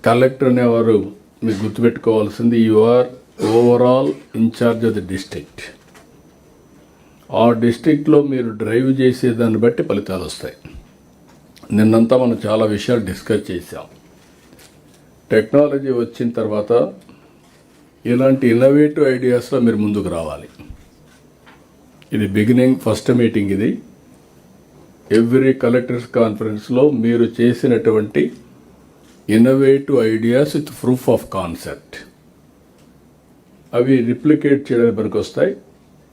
Collector అనేవారు మీకు గుర్తుపెట్టుకోవాల్సింది, you are overall incharge of the district. ఆ డిస్ట్రిక్ట్లో మీరు డ్రైవ్ చేసే దాన్ని బట్టి ఫలితాలు వస్తాయి. నిన్నంతా మనం చాలా విషయాలు డిస్కస్ చేసాం. టెక్నాలజీ వచ్చిన తర్వాత ఇలాంటి ఇన్నోవేటివ్ ఐడియాస్లో మీరు ముందుకు రావాలి. ఇది బిగినింగ్, ఫస్ట్ మీటింగ్ ఇది. ఎవ్రీ కలెక్టర్స్ కాన్ఫరెన్స్లో మీరు చేసినటువంటి innovative ideas with proof of concept అవి రిప్లికేట్ చేయడానికి పనికి వస్తాయి.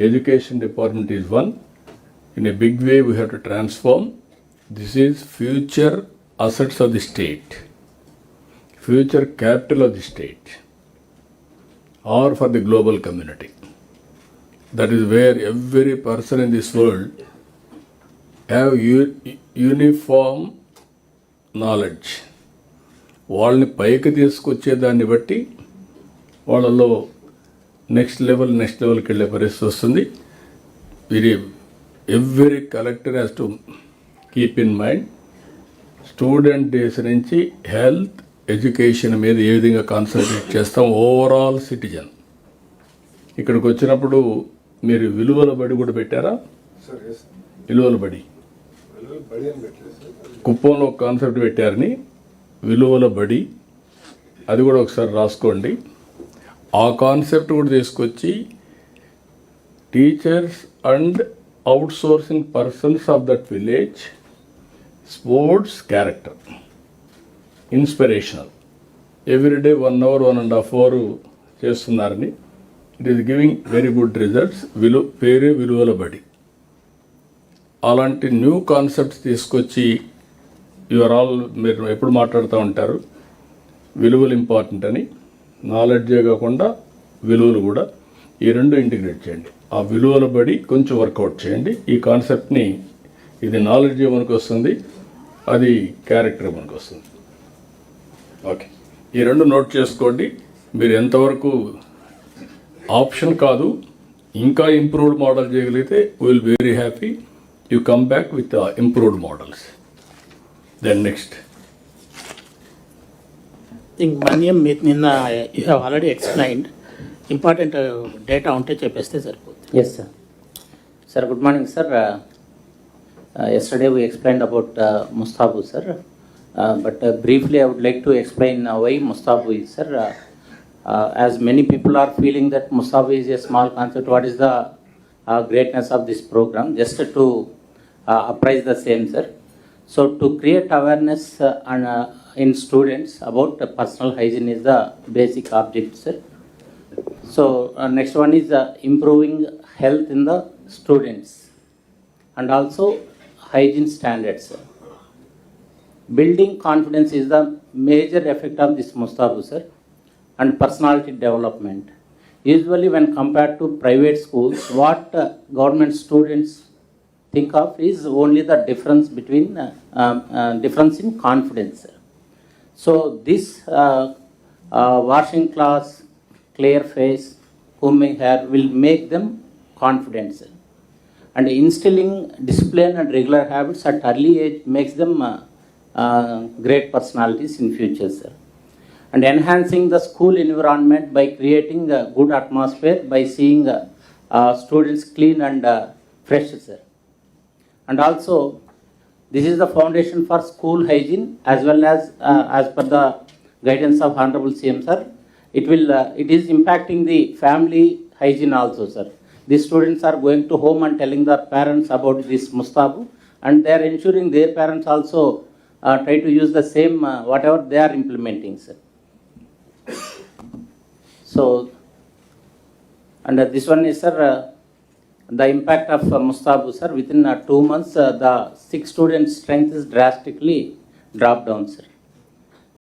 Education department is one. In a big way we have to transform. This is future assets of the state, future capital of the state, or for the global community. That is where every person in this world have uniform knowledge. వాళ్ళని పైకి తీసుకొచ్చేదాన్ని బట్టి వాళ్ళలో next లెవెల్కి వెళ్ళే పరిస్థితి వస్తుంది. ఇది every collector has to keep in mind. Student days నుంచి హెల్త్, ఎడ్యుకేషన్ మీద ఏ విధంగా కాన్సన్ట్రేట్ చేస్తాం. Overall citizen. ఇక్కడికి వచ్చినప్పుడు మీరు విలువల బడి కూడా పెట్టారా? విలువల బడి కుప్పంలో ఒక కాన్సెప్ట్ పెట్టారని, విలువల బడి, అది కూడా ఒకసారి రాసుకోండి. ఆ కాన్సెప్ట్ కూడా తీసుకొచ్చి teachers and outsourcing persons of that village sports character inspirational everyday 1 hour 1.5 hour చేస్తున్నారని. It is giving very good results. పేరే విలువల బడి. అలాంటి న్యూ కాన్సెప్ట్స్ తీసుకొచ్చి మీరు ఎప్పుడు మాట్లాడుతూ ఉంటారు విలువలు ఇంపార్టెంట్ అని. నాలెడ్జే కాకుండా విలువలు కూడా, ఈ రెండు ఇంటిగ్రేట్ చేయండి. ఆ విలువల బడి కొంచెం వర్కౌట్ చేయండి. ఈ కాన్సెప్ట్ని, ఇది నాలెడ్జ్ మనకు వస్తుంది, అది క్యారెక్టర్ మనకు వస్తుంది. ఓకే, ఈ రెండు నోట్ చేసుకోండి. మీరు ఎంతవరకు ఆప్షన్ కాదు, ఇంకా ఇంప్రూవ్డ్ మోడల్ చేయగలిగితే will very happy. You come back with improved models. Then next మన్యం మీకు నిన్న you have already explained. Important data ఉంటే చెప్పేస్తే సరిపోతుంది. Yes, sir. Sir, good morning, sir. Yesterday we explained about Mustabu, sir. But briefly, I would like to explain why Mustabu is, sir. As many people are feeling that Mustabu is a small concept, what is the greatness of this program? Just to apprise the same, sir. So, to create awareness in students about personal hygiene is the basic object, sir. So, next one is improving health in the students and also hygiene standards, sir. Building confidence is the major effect of this Mustabu, sir, and personality development. Usually when compared to private schools, what government students think of is only the difference between difference in confidence, sir. So this washing class, clear face, combing hair will make them confident, sir. And instilling discipline and regular habits at early age makes them great personalities in future, sir. And enhancing the school environment by creating a good atmosphere by seeing students clean and fresh, sir. And also this is the foundation for school hygiene as well as per the guidance of Honorable CM, sir. It is impacting the family hygiene also, sir. These students are going to home and telling their parents about this Mustabu, and they are ensuring their parents also try to use the same whatever they are implementing, sir. So, and this one is, sir, the impact of Mustabu, sir. Within 2 months, the 6 students' strength is drastically dropped down, sir.